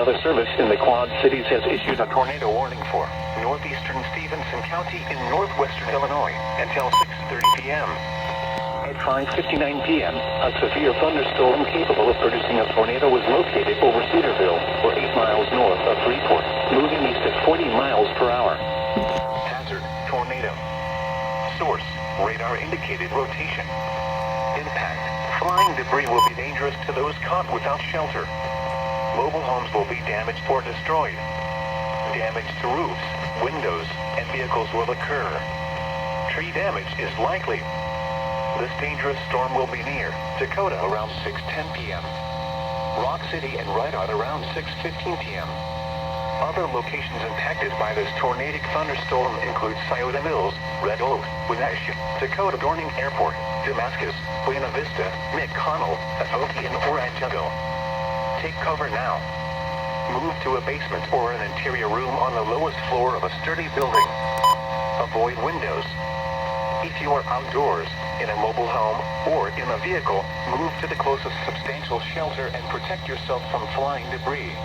Weather Service in the Quad Cities has issued a tornado warning for northeastern Stevenson County in northwestern Illinois until 6:30 p.m. At 5:59 p.m., a severe thunderstorm capable of producing a tornado was located over Cedarville, or 8 miles north of Freeport, moving east at 40 miles per hour. Hazard: tornado. Source: radar indicated rotation. Impact: flying debris will be dangerous to those caught without shelter. Mobile homes will be damaged or destroyed. Damage to roofs, windows, and vehicles will occur. Tree damage is likely. This dangerous storm will be near Dakota around 6:10 p.m. Rock City and Rydot around 6:15 p.m. Other locations impacted by this tornadic thunderstorm include Scioto Mills, Red Oak, Wenatchee, Dakota Dorning Airport, Damascus, Buena Vista, McConnell, Atoki, and Oranjego. Take cover now. Move to a basement or an interior room on the lowest floor of a sturdy building. Avoid windows. If you are outdoors, in a mobile home, or in a vehicle, move to the closest substantial shelter and protect yourself from flying debris.